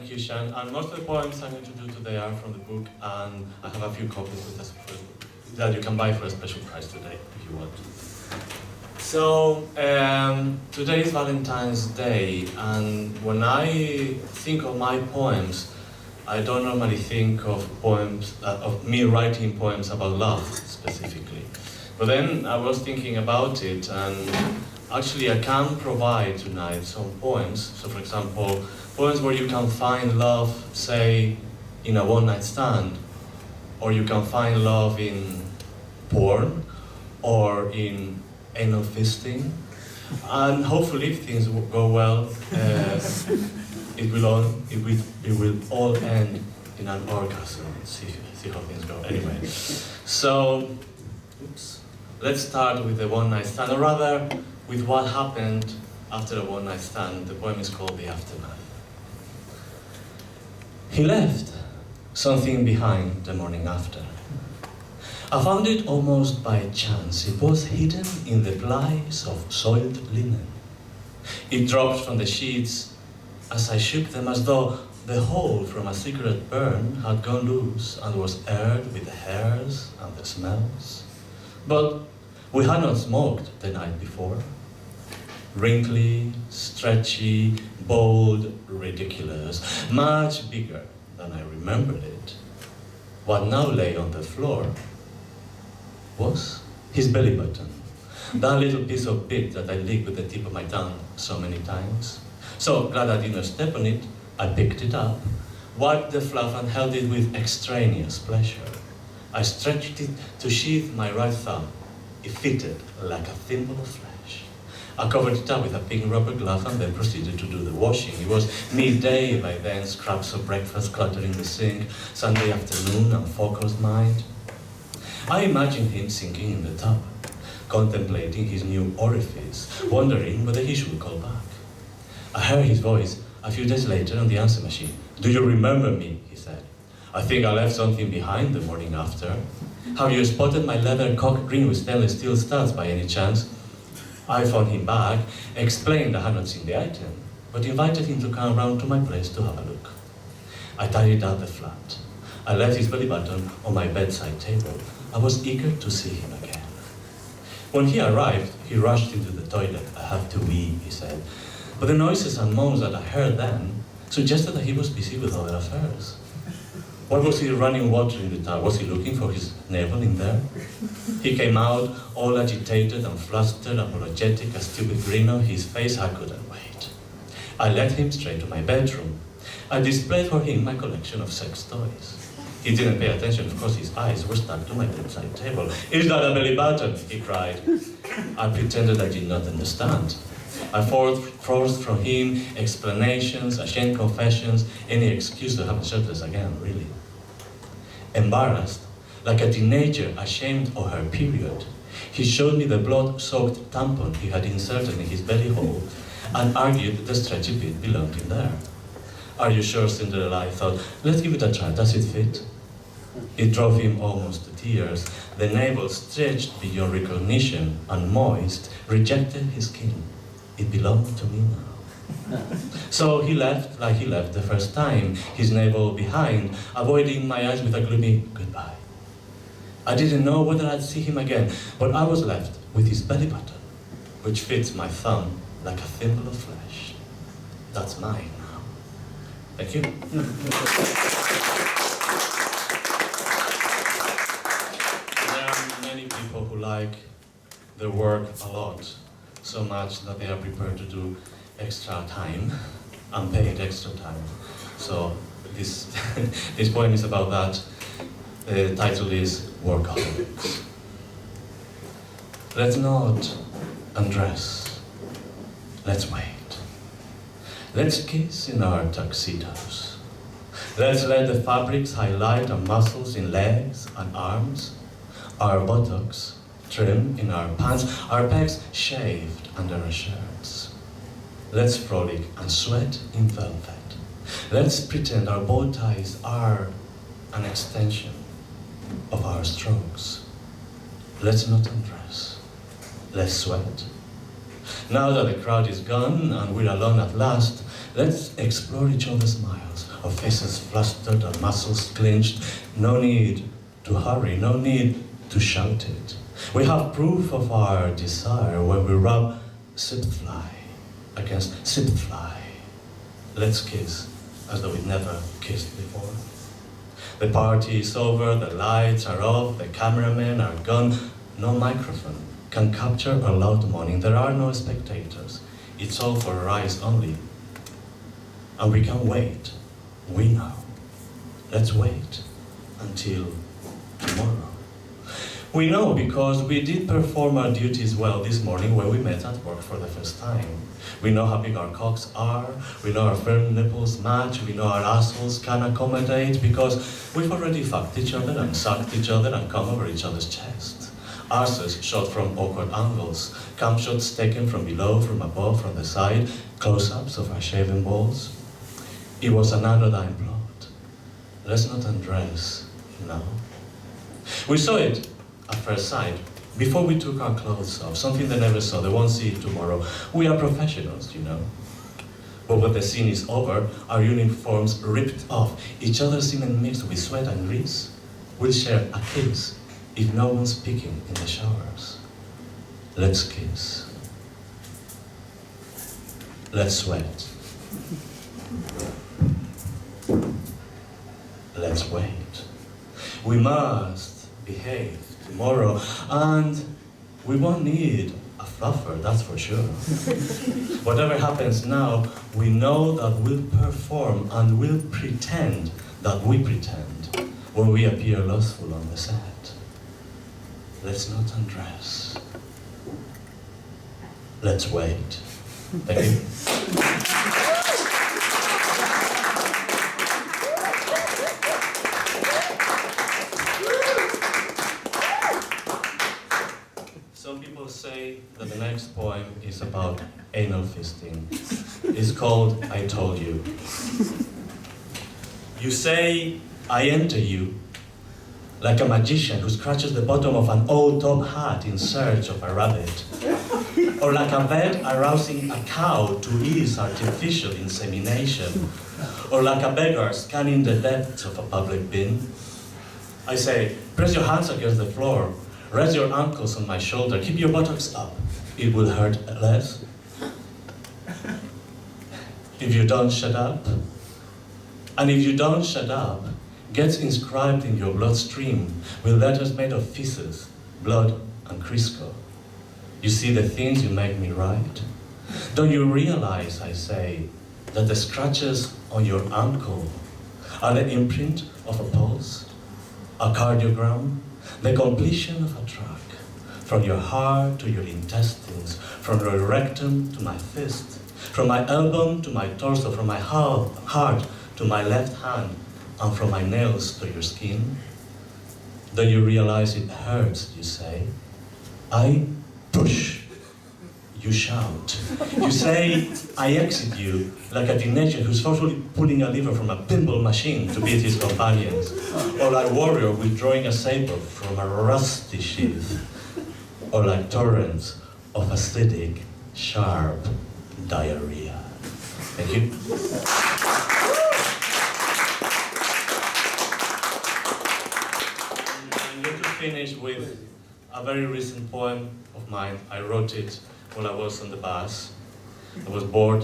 Thank you, Shan. And most of the poems I'm going to do today are from the book, and I have a few copies with us that you can buy for a special price today, if you want. So, today is Valentine's Day, and when I think of my poems, I don't normally think of poems, of me writing poems about love, specifically. But then I was thinking about it, and actually I can provide tonight some poems. So, for example, poems where you can find love, say, in a one-night stand, or you can find love in porn, or in anal fisting, and hopefully, if things go well, it will all end in an orgasm. See how things go. Anyway, so let's start with the one-night stand, or rather, with what happened after a one-night stand. The poem is called The Aftermath. He left something behind the morning after. I found it almost by chance. It was hidden in the plies of soiled linen. It dropped from the sheets as I shook them, as though the hole from a cigarette burn had gone loose and was aired with the hairs and the smells. But we had not smoked the night before. Wrinkly, stretchy, bold, ridiculous, much bigger than I remembered it. What now lay on the floor was his belly button, that little piece of bit that I licked with the tip of my tongue so many times. So glad I didn't step on it, I picked it up, wiped the fluff and held it with extraneous pleasure. I stretched it to sheath my right thumb. It fitted like a thimble of flesh. I covered it up with a pink rubber glove and then proceeded to do the washing. It was midday by then, scraps of breakfast cluttering the sink, Sunday afternoon and focused mind. I imagined him sinking in the tub, contemplating his new orifice, wondering whether he should call back. I heard his voice a few days later on the answer machine. "Do you remember me?" he said. "I think I left something behind the morning after. Have you spotted my leather cock ring with stainless steel studs by any chance?" I phoned him back, explained I had not seen the item, but invited him to come round to my place to have a look. I tidied up the flat. I left his belly button on my bedside table. I was eager to see him again. When he arrived, he rushed into the toilet. "I have to wee," he said. But the noises and moans that I heard then suggested that he was busy with other affairs. Why was he running water in the tub? Was he looking for his navel in there? He came out, all agitated and flustered, apologetic, a stupid grin on his face. I couldn't wait. I led him straight to my bedroom. I displayed for him my collection of sex toys. He didn't pay attention. Of course, his eyes were stuck to my bedside table. "Is that a belly button?" he cried. I pretended I did not understand. I forced from him explanations, ashamed confessions, any excuse to have him shirtless again, really. Embarrassed, like a teenager ashamed of her period, he showed me the blood-soaked tampon he had inserted in his belly hole and argued the stretchy bit belonged in there. "Are you sure, Cinderella?" I thought. "Let's give it a try. Does it fit?" It drove him almost to tears. The navel, stretched beyond recognition and moist, rejected his skin. It belonged to me now. So he left like he left the first time, his navel behind, avoiding my eyes with a gloomy goodbye. I didn't know whether I'd see him again, but I was left with his belly button, which fits my thumb like a thimble of flesh. That's mine now. Thank you. There are many people who like their work a lot, so much that they are prepared to do extra time, unpaid extra time. So this, this poem is about that. The title is Workaholics. Let's not undress. Let's wait. Let's kiss in our tuxedos. Let's let the fabrics highlight our muscles in legs and arms, our buttocks trim in our pants, our pecs shaved under our shirts. Let's frolic and sweat in velvet. Let's pretend our bow ties are an extension of our strokes. Let's not undress. Let's sweat. Now that the crowd is gone and we're alone at last, let's explore each other's smiles, our faces flustered, our muscles clenched. No need to hurry, no need to shout it. We have proof of our desire when we rub sipfly against sipfly. Let's kiss as though we'd never kissed before. The party is over, the lights are off, the cameramen are gone. No microphone can capture a loud moaning. There are no spectators. It's all for our eyes only. And we can wait. We know. Let's wait until tomorrow. We know because we did perform our duties well this morning when we met at work for the first time. We know how big our cocks are, we know our firm nipples match, we know our assholes can accommodate because we've already fucked each other and sucked each other and come over each other's chest. Arses shot from awkward angles, cam shots taken from below, from above, from the side, close-ups of our shaven balls. It was an anodyne plot. Let's not undress, no. We saw it at first sight, before we took our clothes off, something they never saw, they won't see it tomorrow. We are professionals, you know. But when the scene is over, our uniforms ripped off, each other's semen mixed with sweat and grease, we'll share a kiss if no one's speaking in the showers. Let's kiss. Let's sweat. Let's wait. We must behave tomorrow, and we won't need a fluffer, that's for sure. Whatever happens now, we know that we'll perform and we'll pretend that we pretend when we appear lustful on the set. Let's not undress. Let's wait. Thank you. Some people say that the next poem is about anal fisting. It's called I Told You. You say, I enter you, like a magician who scratches the bottom of an old top hat in search of a rabbit. Or like a vet arousing a cow to ease artificial insemination. Or like a beggar scanning the depths of a public bin. I say, press your hands against the floor. Rest your ankles on my shoulder. Keep your buttocks up. It will hurt less. If you don't shut up. And if you don't shut up, gets inscribed in your bloodstream with letters made of feces, blood, and Crisco. You see the things you make me write? Don't you realize, I say, that the scratches on your ankle are the imprint of a pulse, a cardiogram, the completion of a track, from your heart to your intestines, from your rectum to my fist, from my elbow to my torso, from my heart to my left hand, and from my nails to your skin. Don't you realize it hurts, you say? I push. You shout. You say, I exit you, like a teenager who's forcefully pulling a lever from a pinball machine to beat his companions. Or like a warrior withdrawing a saber from a rusty sheath. Or like torrents of acidic, sharp diarrhea. Thank you. I'm going to finish with a very recent poem of mine. I wrote it when I was on the bus. I was bored,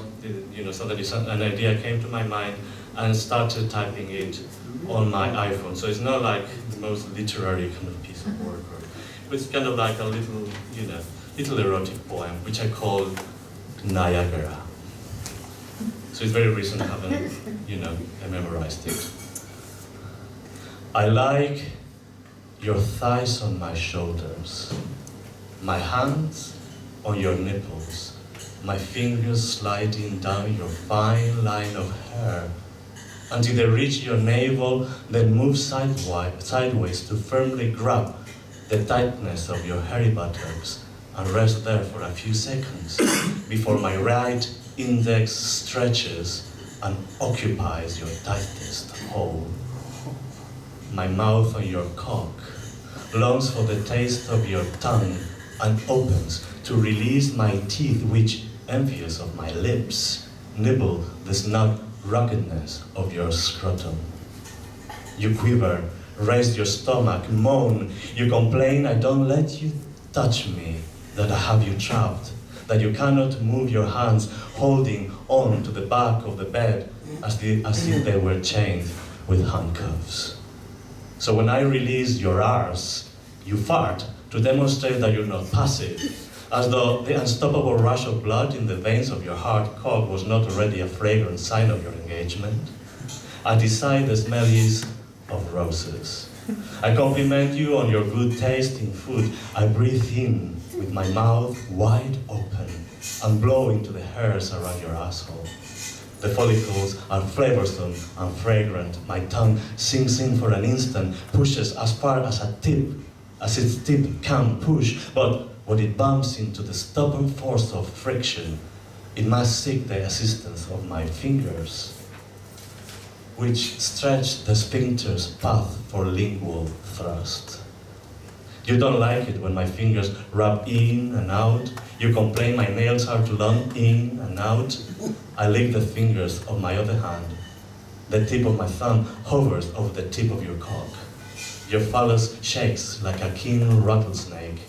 suddenly an idea came to my mind and started typing it on my iPhone. So it's not like the most literary kind of piece of work. It's kind of like a little, little erotic poem, which I call Niagara. So it's very recent, I haven't, I memorized it. I like your thighs on my shoulders, my hands on your nipples, my fingers sliding down your fine line of hair until they reach your navel, then move sideways to firmly grab the tightness of your hairy buttocks and rest there for a few seconds before my right index stretches and occupies your tightest hole. My mouth on your cock longs for the taste of your tongue and opens to release my teeth which, envious of my lips, nibble the snug ruggedness of your scrotum. You quiver, raise your stomach, moan, you complain, I don't let you touch me, that I have you trapped, that you cannot move your hands holding on to the back of the bed as if they were chained with handcuffs. So when I release your arse, you fart to demonstrate that you're not passive, as though the unstoppable rush of blood in the veins of your hard cock was not already a fragrant sign of your engagement. I decide the smell is of roses. I compliment you on your good taste in food. I breathe in with my mouth wide open and blow into the hairs around your asshole. The follicles are flavorsome and fragrant. My tongue sinks in for an instant, pushes as far as its tip can push, but when it bumps into the stubborn force of friction, it must seek the assistance of my fingers, which stretch the sphincter's path for lingual thrust. You don't like it when my fingers rub in and out. You complain my nails are too long, in and out. I lick the fingers of my other hand. The tip of my thumb hovers over the tip of your cock. Your phallus shakes like a keen rattlesnake.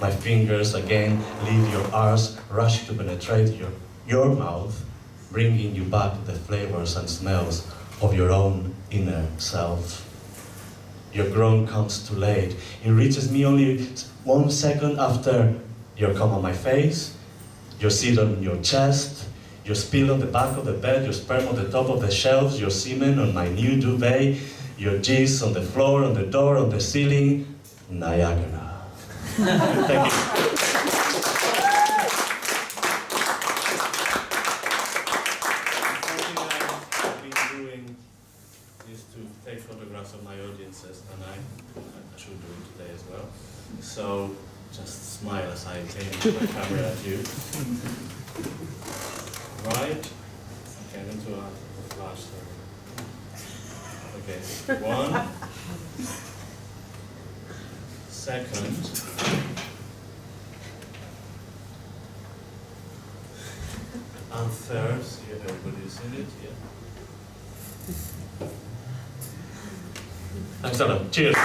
My fingers again leave your arse, rush to penetrate your mouth, bringing you back the flavors and smells of your own inner self. Your groan comes too late. It reaches me only 1 second after your cum on my face, your seat on your chest, your spill on the back of the bed, your sperm on the top of the shelves, your semen on my new duvet, your jizz on the floor, on the door, on the ceiling. Niagara. Thank you. Take photographs of my audiences, and I should do it today as well. So just smile as I aim my camera at you. Right? Okay, I'm going to add a flash. Okay, 1 second. And third, everybody's seen it, yeah. Thanks a lot. Cheers.